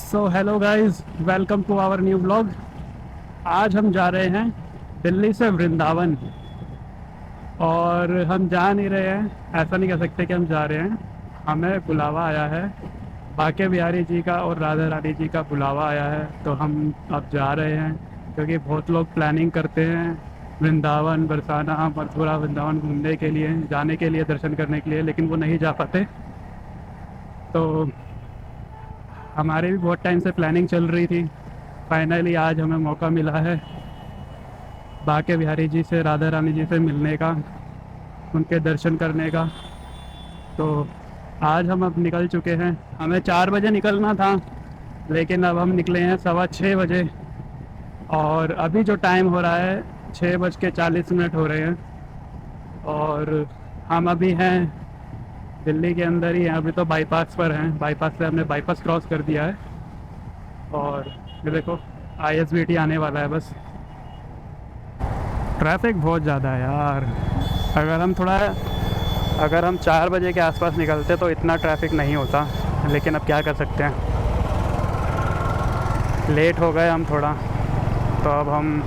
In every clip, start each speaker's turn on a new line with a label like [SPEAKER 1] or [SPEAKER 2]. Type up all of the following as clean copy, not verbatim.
[SPEAKER 1] So hello guys, welcome to our new blog. आज हम जा रहे हैं दिल्ली से वृंदावन। और हम जा नहीं रहे हैं, ऐसा नहीं कह सकते कि हम जा रहे हैं। हमें बुलावा आया है, बाके बिहारी जी का और राधा रानी जी का बुलावा आया है, तो हम अब जा रहे हैं। क्योंकि बहुत लोग प्लानिंग करते हैं वृंदावन, बरसाना, मथुरा, वृंदावन घूमने के लिए, जाने के लिए, दर्शन करने के लिए, लेकिन वो नहीं जा पाते। तो हमारी भी बहुत टाइम से प्लानिंग चल रही थी। फाइनली आज हमें मौका मिला है बाके बिहारी जी से, राधा रानी जी से मिलने का, उनके दर्शन करने का। तो आज हम अब निकल चुके हैं। हमें 4 बजे निकलना था, लेकिन अब हम निकले हैं 6:15 बजे। और अभी जो टाइम हो रहा है 6:40 हो रहे हैं। और हम अभी हैं दिल्ली के अंदर ही हैं। अभी तो बाईपास पर हैं, बाईपास से हमने बाईपास क्रॉस कर दिया है। और ये देखो ISBT आने वाला है बस। ट्रैफिक बहुत ज़्यादा है यार। अगर हम थोड़ा अगर हम 4 बजे के आसपास निकलते तो इतना ट्रैफिक नहीं होता, लेकिन अब क्या कर सकते हैं, लेट हो गए हम थोड़ा। तो अब हम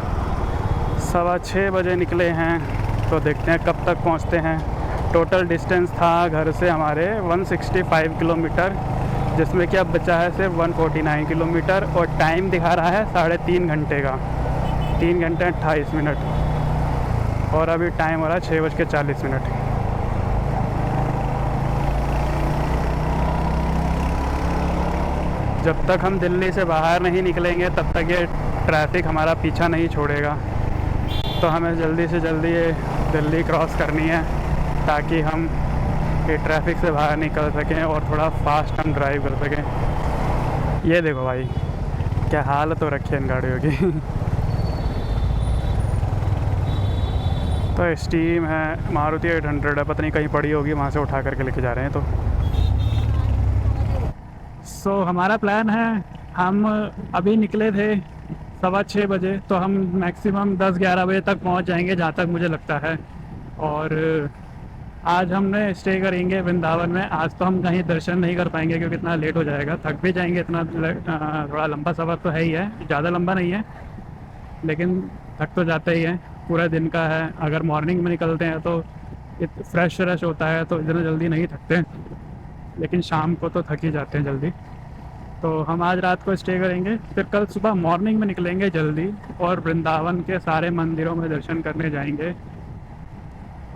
[SPEAKER 1] 6:15 बजे निकले हैं, तो देखते हैं कब तक पहुंचते हैं। टोटल डिस्टेंस था घर से हमारे 165 किलोमीटर, जिसमें कि अब बचा है सिर्फ 149 किलोमीटर। और टाइम दिखा रहा है 3.5 घंटे का, 3 घंटे 28 मिनट। और अभी टाइम हो रहा है 6:40। जब तक हम दिल्ली से बाहर नहीं निकलेंगे तब तक ये ट्रैफिक हमारा पीछा नहीं छोड़ेगा। तो हमें जल्दी से जल्दी ये दिल्ली क्रॉस करनी है, ताकि हम ये ट्रैफिक से बाहर निकल सकें और थोड़ा फास्ट हम ड्राइव कर सकें। ये देखो भाई, क्या हालत हो रखी है इन गाड़ियों की। तो स्टीम है, मारुति 800 है, पता नहीं कहीं पड़ी होगी, वहाँ से उठा करके लेके जा रहे हैं। तो हमारा प्लान है, हम अभी निकले थे 6:15 बजे, तो हम मैक्सिमम 10-11 बजे तक पहुंच जाएंगे जहाँ तक मुझे लगता है। और आज हमने स्टे करेंगे वृंदावन में। आज तो हम कहीं दर्शन नहीं कर पाएंगे क्योंकि इतना लेट हो जाएगा, थक भी जाएंगे इतना। थोड़ा लंबा सफ़र तो है ही है, ज़्यादा लंबा नहीं है, लेकिन थक तो जाते ही हैं। पूरा दिन का है, अगर मॉर्निंग में निकलते हैं तो फ्रेश फ्रेश होता है, तो इतना जल्दी नहीं थकते, लेकिन शाम को तो थक ही जाते हैं जल्दी। तो हम आज रात को स्टे करेंगे, फिर कल सुबह मॉर्निंग में निकलेंगे जल्दी, और वृंदावन के सारे मंदिरों में दर्शन करने जाएंगे।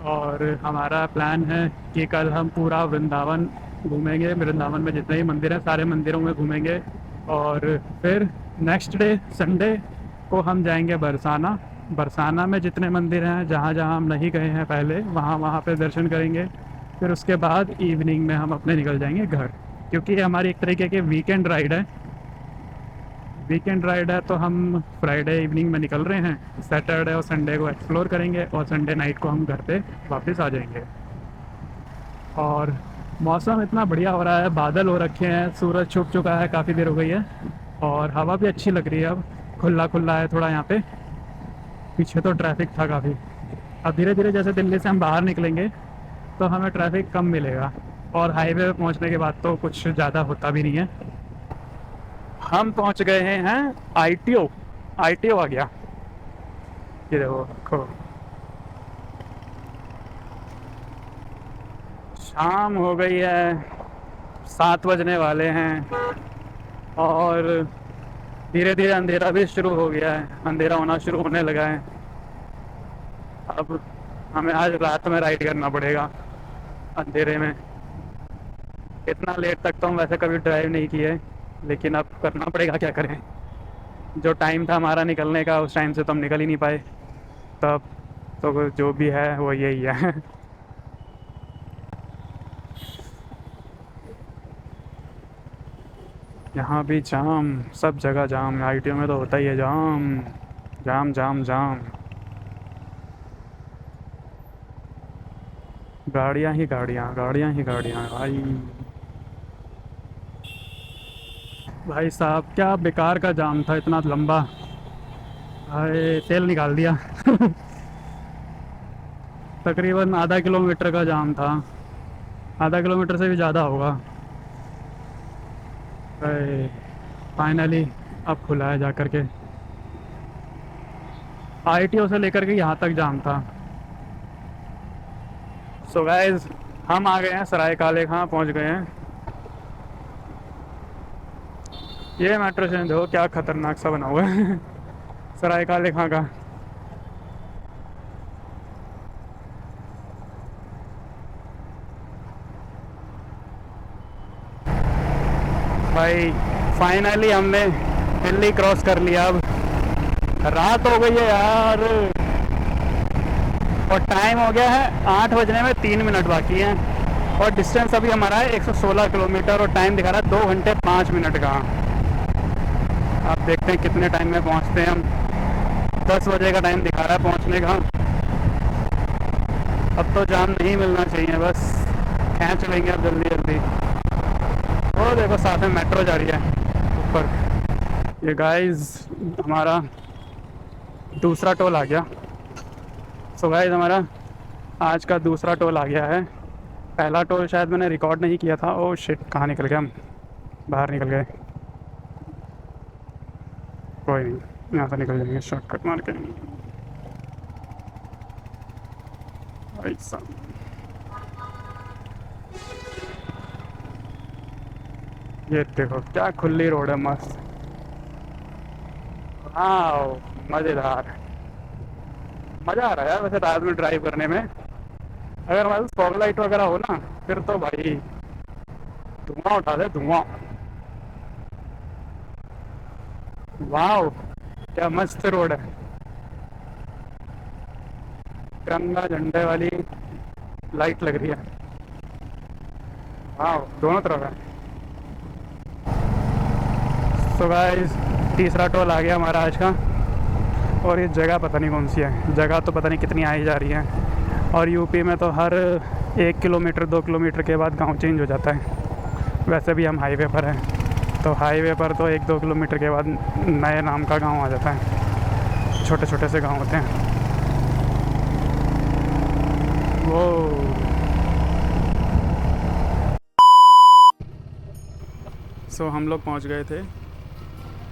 [SPEAKER 1] और हमारा प्लान है कि कल हम पूरा वृंदावन घूमेंगे, वृंदावन में जितने भी मंदिर हैं सारे मंदिरों में घूमेंगे। और फिर नेक्स्ट डे संडे को हम जाएंगे बरसाना। बरसाना में जितने मंदिर हैं, जहाँ जहाँ हम नहीं गए हैं पहले, वहाँ वहाँ पे दर्शन करेंगे। फिर उसके बाद इवनिंग में हम अपने निकल जाएंगे घर, क्योंकि ये हमारी एक तरीके की वीकेंड राइड है। तो हम फ्राइडे इवनिंग में निकल रहे हैं, सैटरडे और संडे को एक्सप्लोर करेंगे, और संडे नाइट को हम घर पे वापस आ जाएंगे। और मौसम इतना बढ़िया हो रहा है, बादल हो रखे हैं, सूरज छुप चुका है, काफ़ी देर हो गई है, और हवा भी अच्छी लग रही है। अब खुला खुला है थोड़ा यहाँ पे, पीछे तो ट्रैफिक था काफ़ी। अब धीरे धीरे जैसे दिल्ली से हम बाहर निकलेंगे तो हमें ट्रैफिक कम मिलेगा, और हाईवे पे पहुँचने के बाद तो कुछ ज़्यादा होता भी नहीं है। हम पहुँच गए हैं ITO। आ गया, ये देखो। शाम हो गई है, 7 बजने वाले हैं, और धीरे धीरे अंधेरा भी शुरू हो गया है, अंधेरा होना शुरू होने लगा है। अब हमें आज रात में राइड करना पड़ेगा अंधेरे में। इतना लेट तक तो हम वैसे कभी ड्राइव नहीं किए, लेकिन अब करना पड़ेगा, क्या करें। जो टाइम था हमारा निकलने का, उस टाइम से तो हम निकल ही नहीं पाए। तब तो जो भी है वो यही है। यहाँ भी जाम, सब जगह जाम। ITO में तो होता ही है जाम, जाम जाम जाम। गाड़ियाँ ही गाड़ियाँ, गाड़ियाँ ही गाड़ियाँ भाई। भाई साहब, क्या बेकार का जाम था, इतना लंबा। भाई तेल निकाल दिया। तकरीबन आधा किलोमीटर का जाम था, आधा किलोमीटर से भी ज़्यादा होगा भाई। फाइनली अब खुला है जा कर के। आईटीओ से लेकर के यहाँ तक जाम था। सो गाइस, हम आ गए हैं सराय काले खां, पहुँच गए हैं। ये मेट्रो स्टेशन देखो क्या खतरनाक सा बना हुआ है सराय काले खां का। भाई फाइनली हमने दिल्ली क्रॉस कर लिया। अब रात हो गई है यार, और टाइम हो गया है 8 बजने में 3 मिनट बाकी हैं। और डिस्टेंस अभी हमारा है 116 किलोमीटर, और टाइम दिखा रहा है 2 घंटे 5 मिनट का। आप देखते हैं कितने टाइम में पहुंचते हैं हम। 10 बजे का टाइम दिखा रहा है पहुंचने का। अब तो जाम नहीं मिलना चाहिए, बस खींच लेंगे अब जल्दी जल्दी। वो देखो साथ में मेट्रो जा रही है ऊपर। ये गाइस हमारा दूसरा टोल आ गया। सो गाइस हमारा आज का दूसरा टोल आ गया है। पहला टोल शायद मैंने रिकॉर्ड नहीं किया था। ओह शिट, कहाँ निकल गए हम, बाहर निकल गए। कोई नहीं, यहाँ से निकल जाएंगे शॉर्टकट मार के। ऐसा ये देखो क्या खुली रोड है, मस्त। वाह मज़ेदार, मज़ा आ रहा है यार वैसे रात में ड्राइव करने में। अगर हमारे पास फॉग लाइट वगैरह हो ना, फिर तो भाई धुआं उठा दे, धुआं। वाह क्या मस्त रोड है, तिरंगा झंडे वाली लाइट लग रही है। वाह दोनों तरफ है। सो गाइस तीसरा टोल आ गया हमारा आज का। और ये जगह पता नहीं कौन सी है, जगह तो पता नहीं कितनी आई जा रही है। और यूपी में तो हर 1 किलोमीटर 2 किलोमीटर के बाद गांव चेंज हो जाता है। वैसे भी हम हाईवे पर हैं, तो हाईवे पर तो 1-2 किलोमीटर के बाद नए नाम का गांव आ जाता है। छोटे छोटे से गांव होते हैं वो। सो हम लोग पहुंच गए थे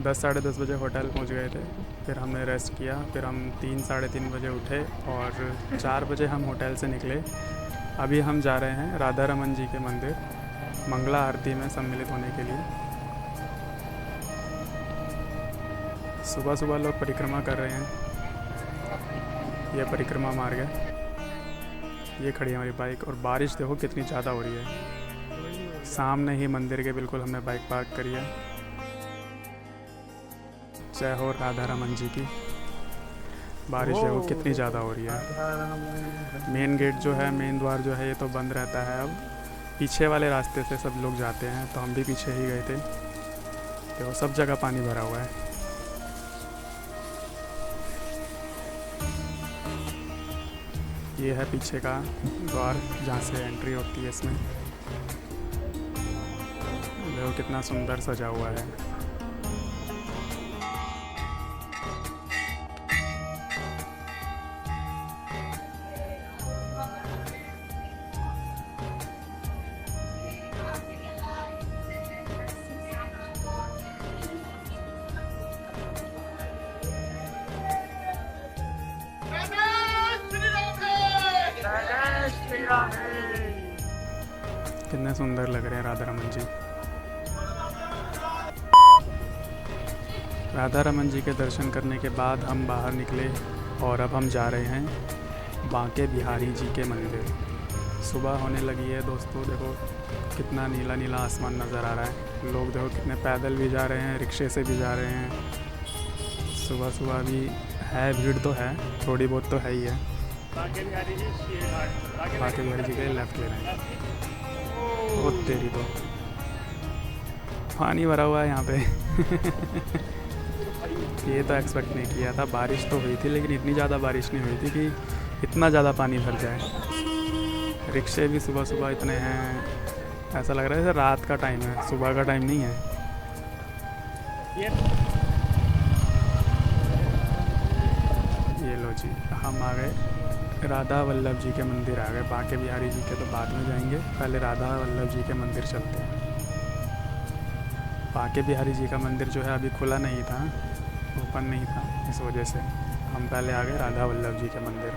[SPEAKER 1] 10 साढ़े 10 बजे होटल पहुंच गए थे। फिर हमने रेस्ट किया, फिर हम 3 साढ़े 3 बजे उठे और 4 बजे हम होटल से निकले। अभी हम जा रहे हैं राधा रमन जी के मंदिर मंगला आरती में सम्मिलित होने के लिए। सुबह सुबह लोग परिक्रमा कर रहे हैं। ये परिक्रमा मार्ग है, ये खड़ी है हमारी बाइक। और बारिश देखो कितनी ज़्यादा हो रही है। सामने ही मंदिर के बिल्कुल हमने बाइक पार्क करी है। जय हो राधा रमन जी की। बारिश देखो कितनी ज़्यादा हो रही है। मेन गेट जो है, मेन द्वार जो है, ये तो बंद रहता है। अब पीछे वाले रास्ते से सब लोग जाते हैं, तो हम भी पीछे ही गए थे। देखो सब जगह पानी भरा हुआ है। ये है पीछे का द्वार जहाँ से एंट्री होती है इसमें। देखो कितना सुंदर सजा हुआ है। कितने सुंदर लग रहे हैं राधा रमन जी। राधा रमन जी के दर्शन करने के बाद हम बाहर निकले और अब हम जा रहे हैं बांके बिहारी जी के मंदिर। सुबह होने लगी है दोस्तों, देखो कितना नीला नीला आसमान नज़र आ रहा है। लोग देखो कितने पैदल भी जा रहे हैं, रिक्शे से भी जा रहे हैं। सुबह सुबह भी है, भीड़ तो है, थोड़ी बहुत तो है ही है। बांके बिहारी जी के लेफ्ट ले रहे हैं। वो तेरी तो पानी भरा हुआ है यहाँ पे ये तो एक्सपेक्ट नहीं किया था। बारिश तो हुई थी, लेकिन इतनी ज़्यादा बारिश नहीं हुई थी कि इतना ज़्यादा पानी भर जाए। रिक्शे भी सुबह सुबह इतने हैं, ऐसा लग रहा है जैसे रात का टाइम है, सुबह का टाइम नहीं है। ये लो जी, हम आ गए राधा वल्लभ जी के मंदिर आ गए। बांके बिहारी जी के तो बाद में जाएंगे, पहले राधा वल्लभ जी के मंदिर चलते हैं। बांके बिहारी जी का मंदिर जो है अभी खुला नहीं था, ओपन नहीं था, इस वजह से हम पहले आ गए राधा वल्लभ जी के मंदिर।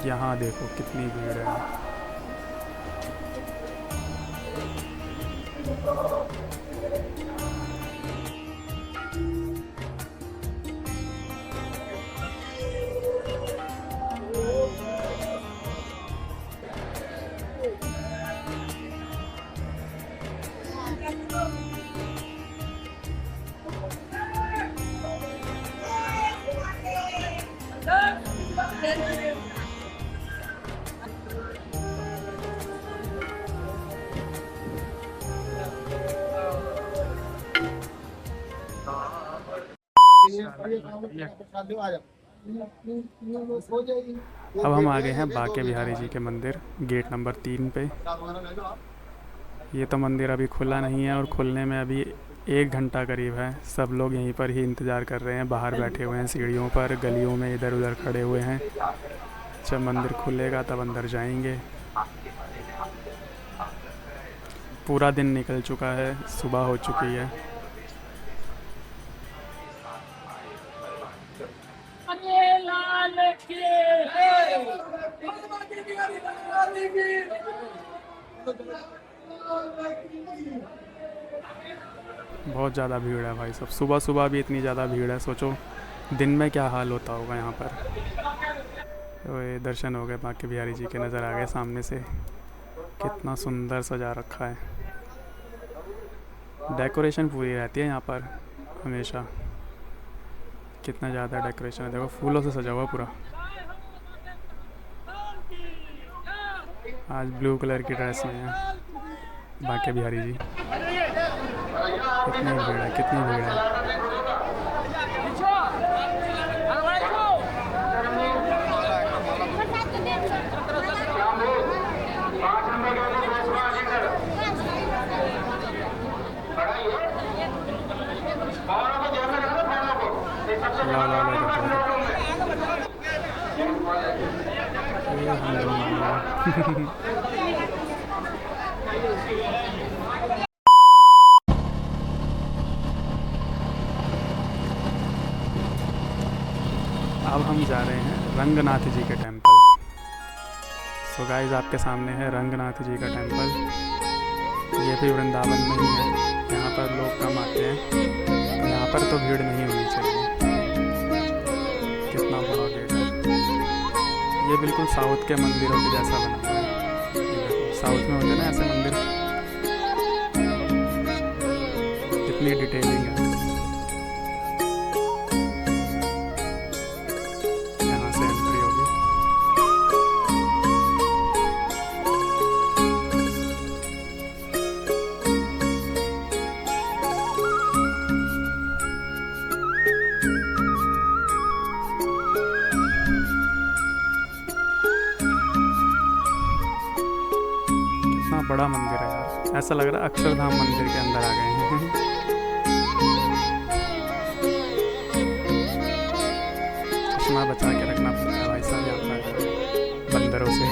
[SPEAKER 1] यहाँ देखो कितनी भीड़ है। अब हम आ गए हैं बांके बिहारी जी के मंदिर, गेट नंबर 3 पे। ये तो मंदिर अभी खुला नहीं है और खुलने में अभी 1 घंटा करीब है। सब लोग यहीं पर ही इंतज़ार कर रहे हैं, बाहर बैठे हुए हैं, सीढ़ियों पर, गलियों में इधर उधर खड़े हुए हैं। जब मंदिर खुलेगा तब अंदर जाएंगे। पूरा दिन निकल चुका है, सुबह हो चुकी है। बहुत ज़्यादा भीड़ है भाई सब, सुबह सुबह भी इतनी ज़्यादा भीड़ है, सोचो दिन में क्या हाल होता होगा यहाँ पर। तो ये दर्शन हो गए, बांके बिहारी जी के नज़र आ गए सामने से। कितना सुंदर सजा रखा है, डेकोरेशन पूरी रहती है यहाँ पर हमेशा। कितना ज़्यादा डेकोरेशन है, देखो फूलों से सजा हुआ पूरा। आज ब्लू कलर की ड्रेस में है बांके बिहारी जी। कितनी भीड़ है, कितनी भीड़ है। ला ला ला ये हम लोग अब हम जा रहे हैं रंगनाथ जी के टेंपल। सो गाइस आपके सामने है रंगनाथ जी का टेंपल। ये भी वृंदावन में ही है, यहाँ पर लोग कम आते हैं, तो यहाँ पर तो भीड़ नहीं होनी चाहिए। कितना बड़ा गेट है, ये बिल्कुल साउथ के मंदिरों के जैसा बना हुआ है। ये देखो साउथ में होते हैं ना ऐसे मंदिर, कितनी डिटेलिंग है। यहाँ से एंट्री होगी। कितना बड़ा मंदिर है यार, ऐसा लग रहा है अक्षरधाम मंदिर के अंदर आ गए हैं। चश्मा बचा के रखना पड़ता है भाई साहब यहाँ पर बंदरों से।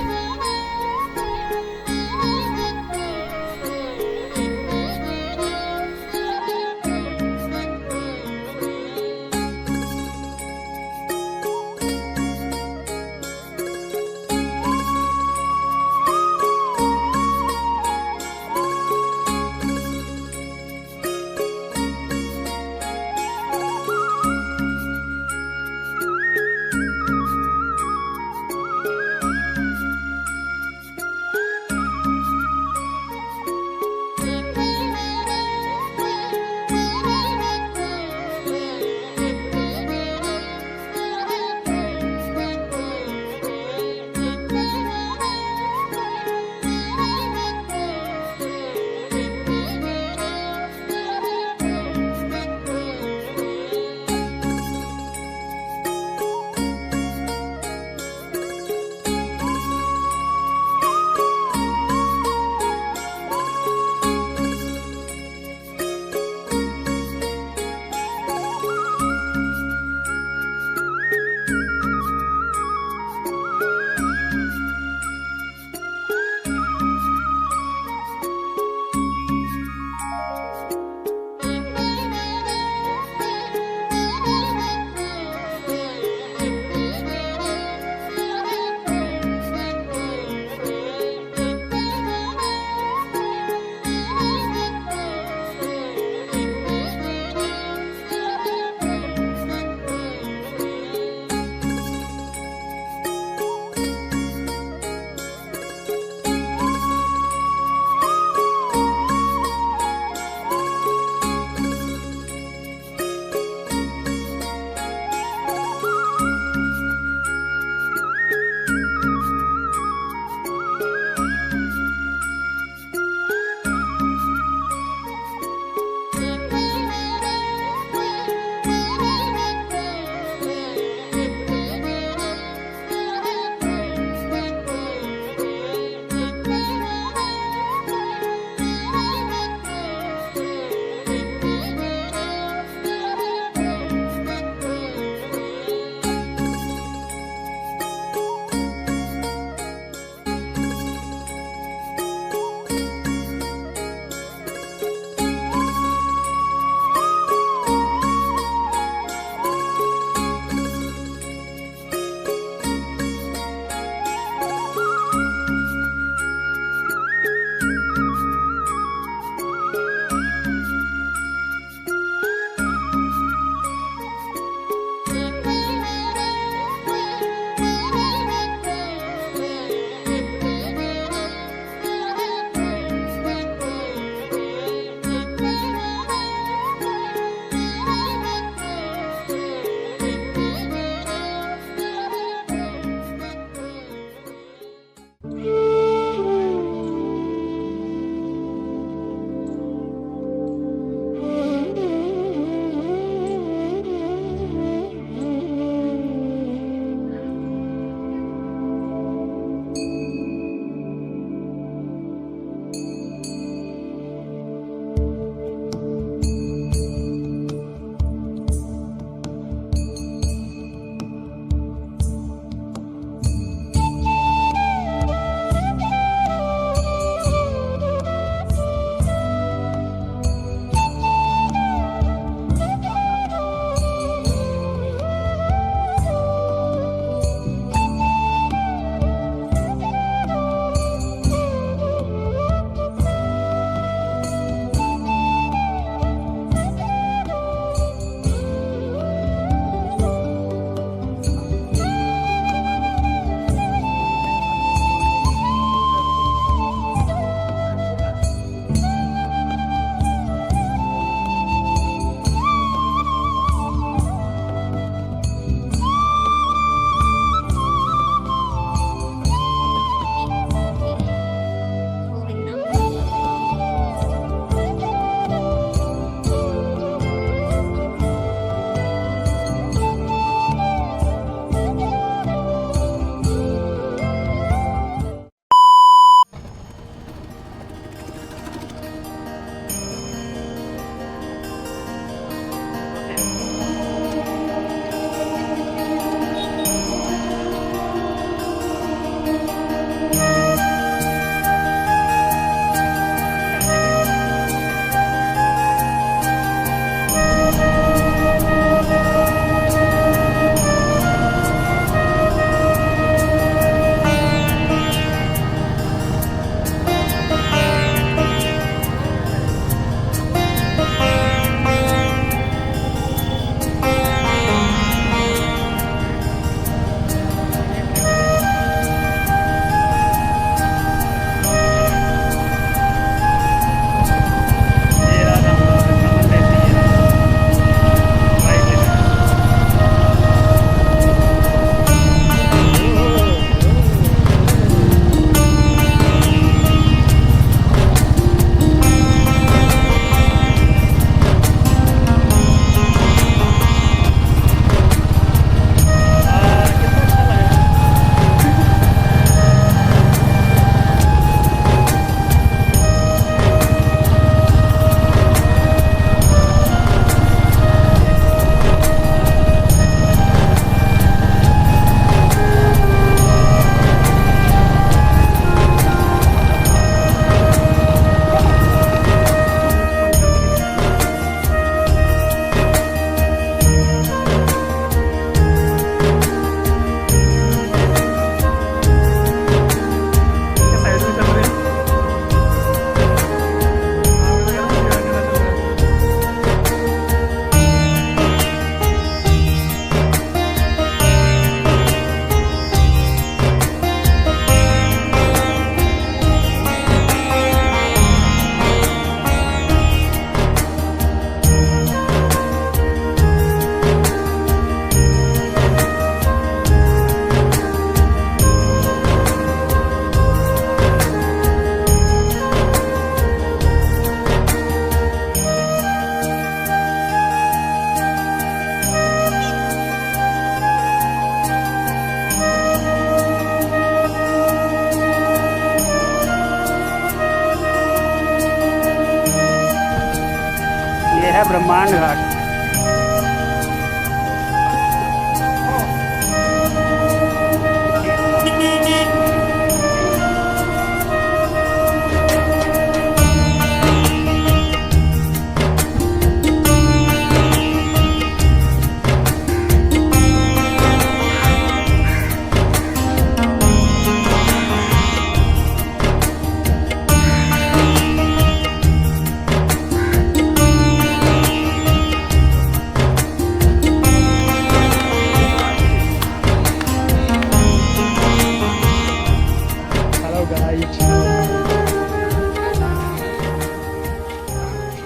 [SPEAKER 1] ये है ब्रह्मांड घाट।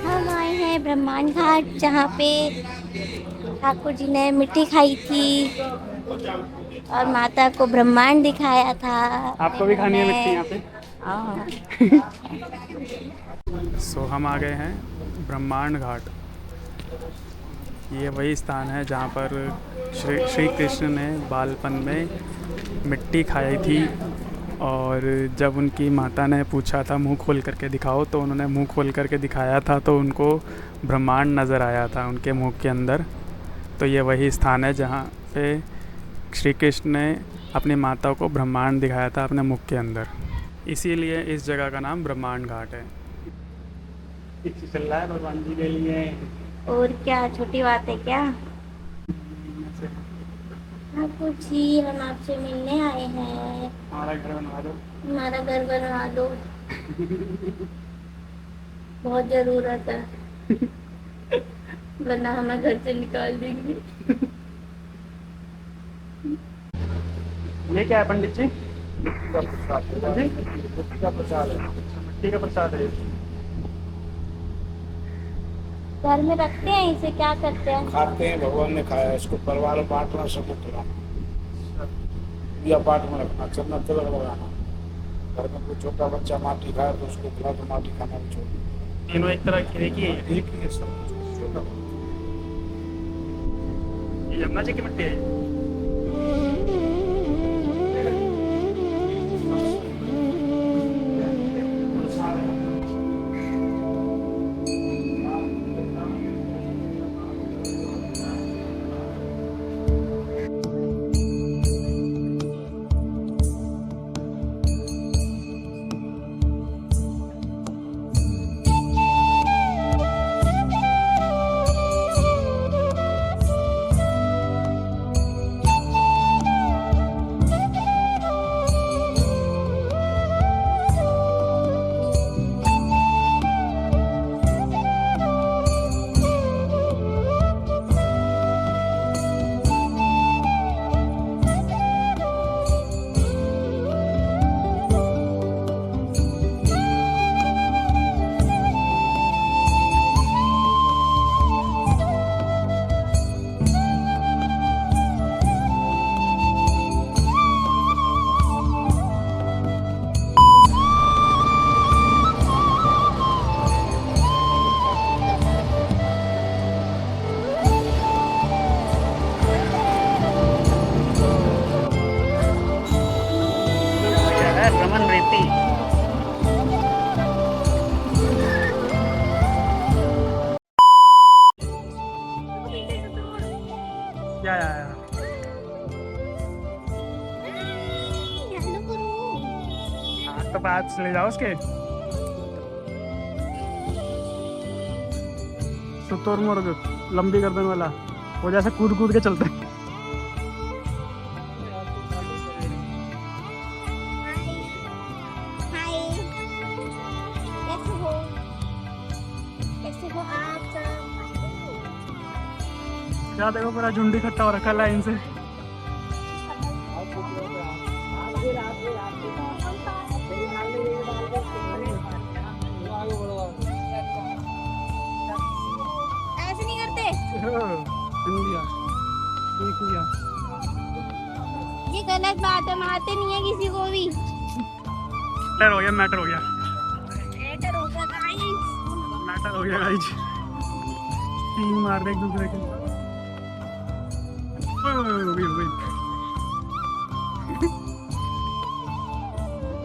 [SPEAKER 2] हम आए हैं ब्रह्मांड घाट, जहाँ पे ठाकुर जी ने मिट्टी खाई थी और माता को ब्रह्मांड दिखाया था।
[SPEAKER 1] आपको भी खानी है मिट्टी यहाँ पे?
[SPEAKER 2] हाँ।
[SPEAKER 1] सो हम आ गए हैं ब्रह्मांड घाट। ये वही स्थान है जहाँ पर श्री कृष्ण ने बालपन में मिट्टी खाई थी, और जब उनकी माता ने पूछा था मुंह खोल करके दिखाओ, तो उन्होंने मुंह खोल करके दिखाया था, तो उनको ब्रह्मांड नज़र आया था उनके मुंह के अंदर। तो ये वही स्थान है जहाँ पे श्री कृष्ण ने अपनी माता को ब्रह्मांड दिखाया था अपने मुख के अंदर। इसीलिए इस जगह का नाम ब्रह्मांड घाट है। चल रहा है भगवान जी के लिए।
[SPEAKER 2] और क्या छोटी बात है क्या? ठाकुर जी, हम आपसे मिलने आए हैं।
[SPEAKER 1] हमारा घर बनवा दो।
[SPEAKER 2] हमारा घर बनवा दो। बहुत जरूरत है, वरना हमें घर से निकाल देंगे।
[SPEAKER 1] ये क्या है पंडित जी? मिट्टी का प्रसाद है। मिट्टी का प्रसाद है।
[SPEAKER 2] घर में रखते हैं इसे, क्या करते हैं?
[SPEAKER 3] खाते हैं, भगवान ने खाया, इसको परिवार में बांटना, सबको खिलाना, पूजा पाठ में रखना, चंदन तिलक लगाना। घर में कोई छोटा बच्चा माटी खाए तो उसको खिला, तो माटी खाना भी छोड़।
[SPEAKER 1] तीनों एक तरह की एक ही है
[SPEAKER 3] सब छोटा।
[SPEAKER 1] ये यमुना जी की मिट्टी है। रमन रेती। क्या आया? हाँ तो बात ले जाओ उसके। सुतोर मुर्ग लंबी गर्दन वाला, वो जैसे कूद कूद के चलते हैं। क्या देखो पूरा झुंड इकट्ठा हो रखा लाइन से।
[SPEAKER 2] ऐसे नहीं करते। ये गलत बात है, मारते नहीं है किसी को भी।
[SPEAKER 1] मैटर हो गया, मैटर हो गया,
[SPEAKER 2] मैटर हो गया गाइस,
[SPEAKER 1] मैटर हो गया गाइस। तीन मार रहे एक दूसरे के।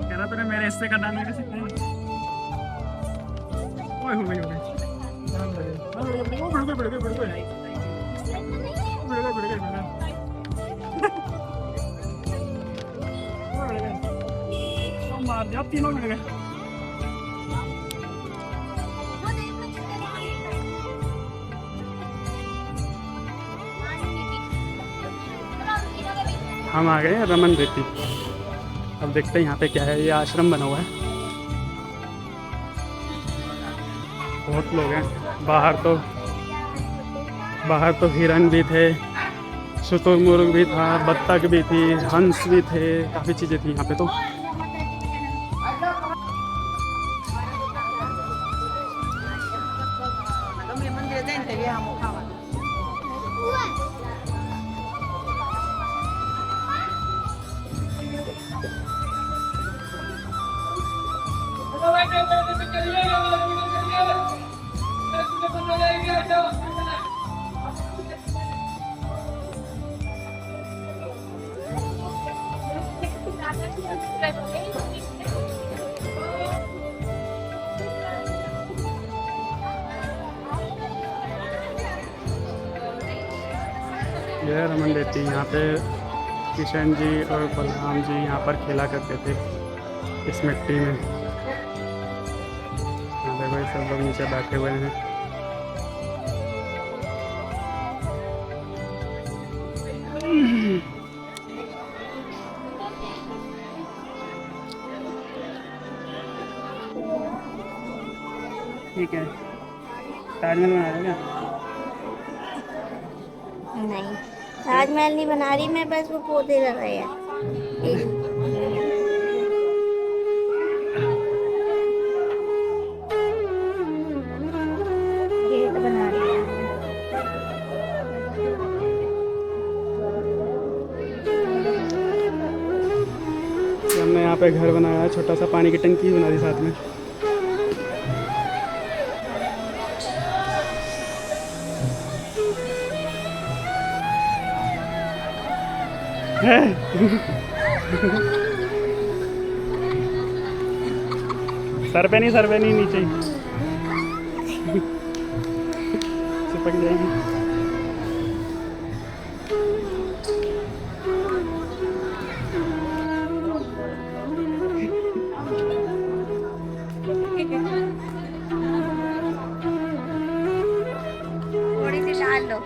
[SPEAKER 1] कहना तूने मेरे हिस्से का डालने का सीखा है। ओए हो गई। बिल्कुल बिल्कुल बिल्कुल बिल्कुल बिल्कुल बिल्कुल मार दिया, तीनों मिल गए। हम आ गए हैं रमन रेती। अब देखते हैं यहाँ पे क्या है। ये आश्रम बना हुआ है, बहुत लोग हैं बाहर तो हिरन भी थे, शुतुरमुर्ग भी था, बत्तख भी थी, हंस भी थे, काफ़ी चीज़ें थी यहाँ पे तो। यह रमन रेती, यहाँ पे किशन जी और बलराम जी यहाँ पर खेला करते थे इस मिट्टी में। यहाँ देखो ये सब लोग नीचे बैठे हुए हैं। ठीक है, ताजमहल बना रहे हैं
[SPEAKER 2] नहीं, ताजमहल नहीं बना रही मैं, बस वो पौधे लगाए हैं। गेट बना रही है।
[SPEAKER 1] हमने यहाँ पे घर बनाया है, छोटा सा पानी की टंकी बना दी साथ में। सर पे नहीं नीचे ही चिपक जाएगी।
[SPEAKER 2] थोड़ी सी डाल लो।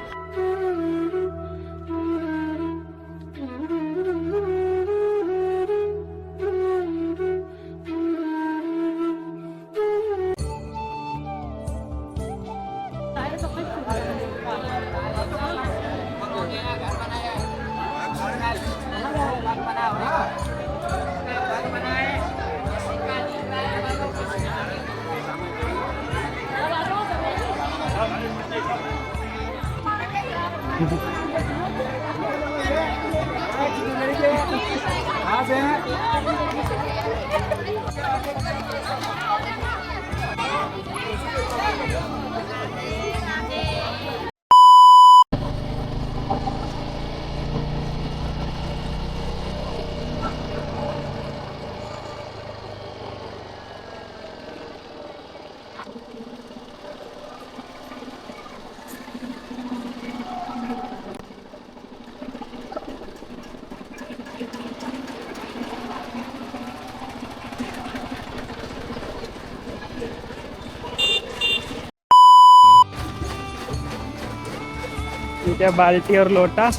[SPEAKER 2] ठीक है, बाल्टी और लोटा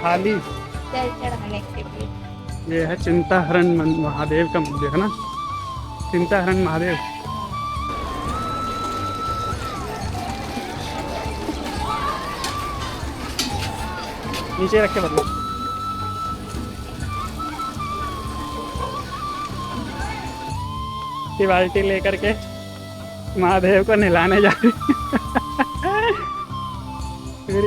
[SPEAKER 2] खाली। जल चढ़ाने के लिए।
[SPEAKER 1] ये है चिंताहरण महादेव का मंदिर है ना, चिंताहरण महादेव। नीचे रख के बदलो। ये बाल्टी लेकर के महादेव को नहलाने जा रही फिर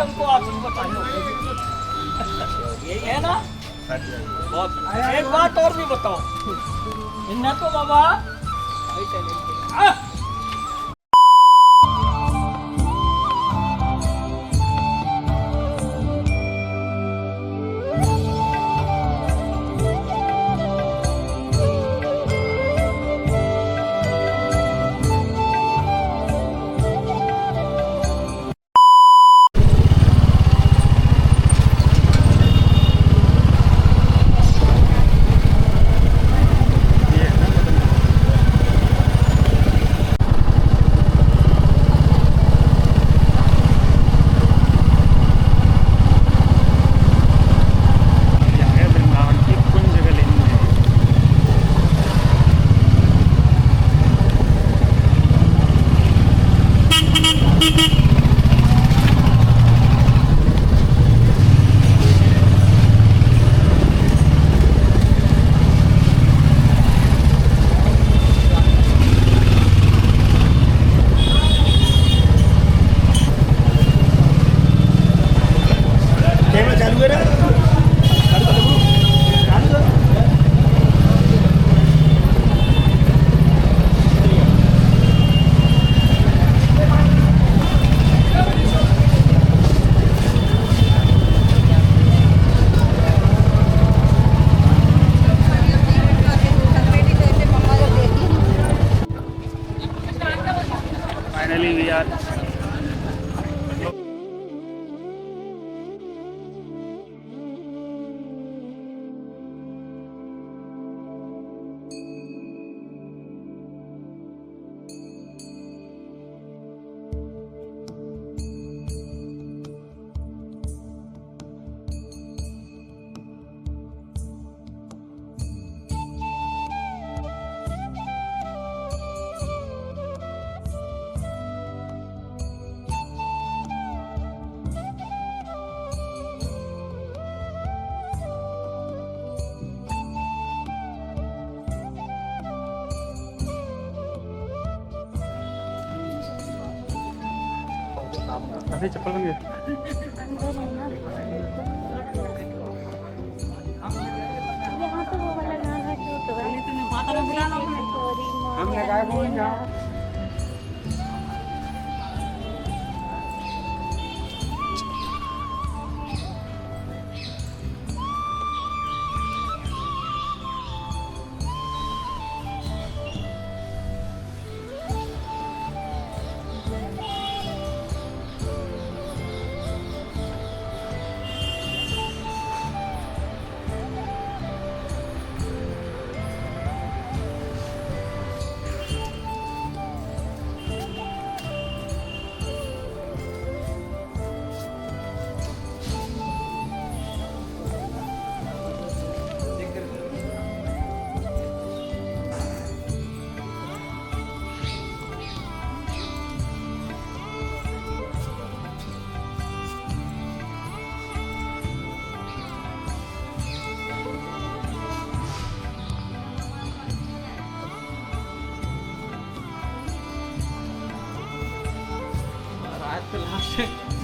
[SPEAKER 4] पहले उनको आंसू बताइए, यही है ना? बहुत। एक बात और भी बताओ, इन्हें तो बाबा
[SPEAKER 1] वृंदावन की कुंज गली में। Finally we are अभी चप्पल बन गए।
[SPEAKER 2] यहाँ तो वो वाला गाना जो तो
[SPEAKER 1] हमने गाया कौन सा?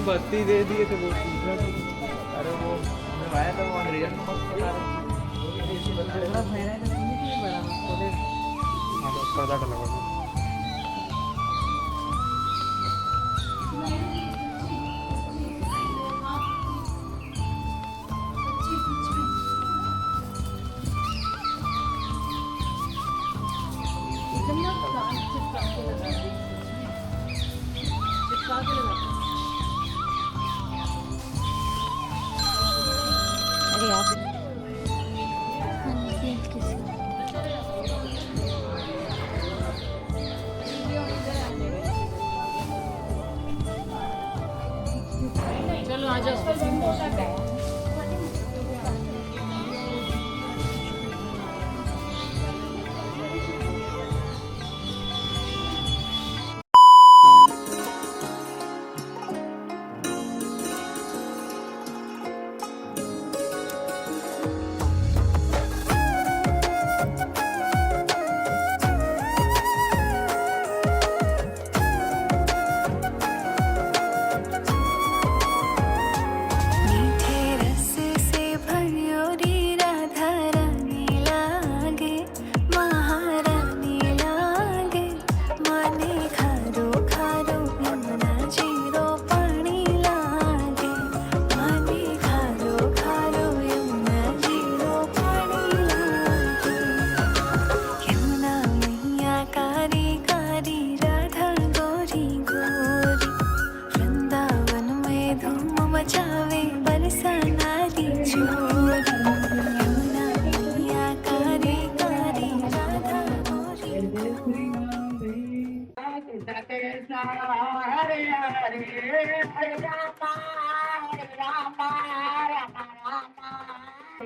[SPEAKER 4] बत्ती दे दिए थे वो दूसरा तो, अरे वो आया था वो अंग्रेजन को मत बता रहे।
[SPEAKER 2] अरे यार किसी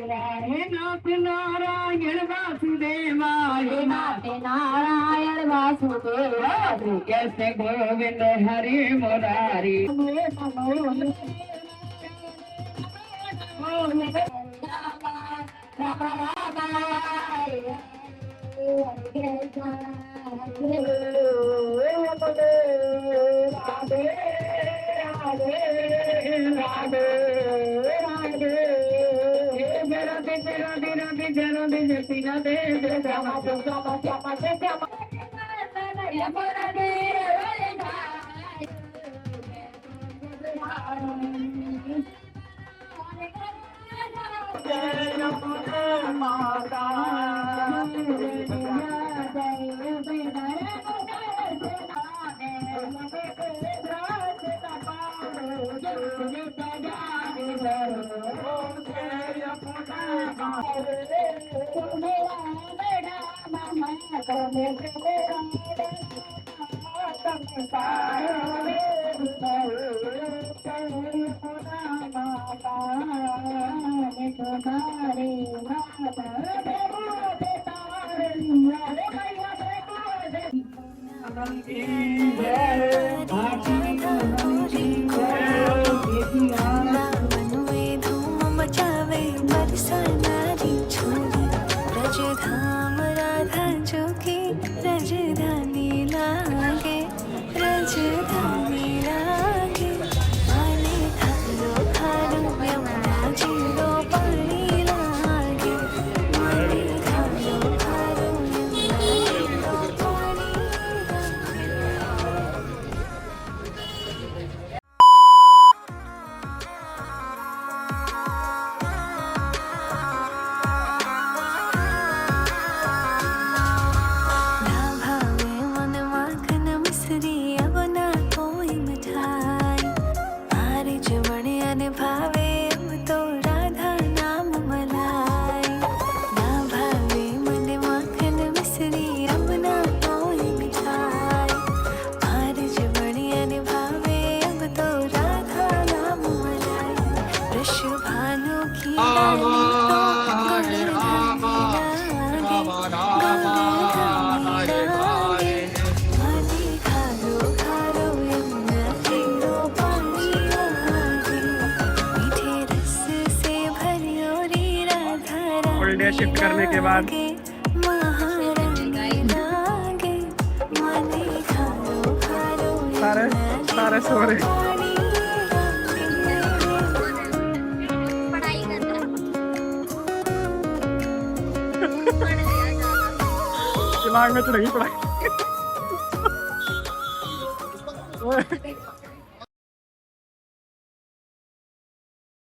[SPEAKER 4] नाथ नारायण वासुदेवा हे नाथ नारायण वासुदेवा तू कैसे गोविंद हरि मुरारी
[SPEAKER 5] धाम राधा जो की रजधानी लागे रजधानी लागे माने खालो खालो यमुना जीरो पानी लागे माने खालो खालो यमुना जीरो पानी भावे अब तो राधा नाम मलाई ना भावे मन माखन मिश्री अब ना कोई मिठाई आरज बढ़िया ने भावे अब तो राधा नाम मलाई वृष भानु की डाली तो गोवर्धन लागे मानी खालो खालो यमुना जीरो पानी
[SPEAKER 1] फुल डे शिफ्ट करने के बाद सारे सारे सो रहे
[SPEAKER 2] पढ़ाई कर रहा
[SPEAKER 1] दिमाग में तो नहीं पड़ा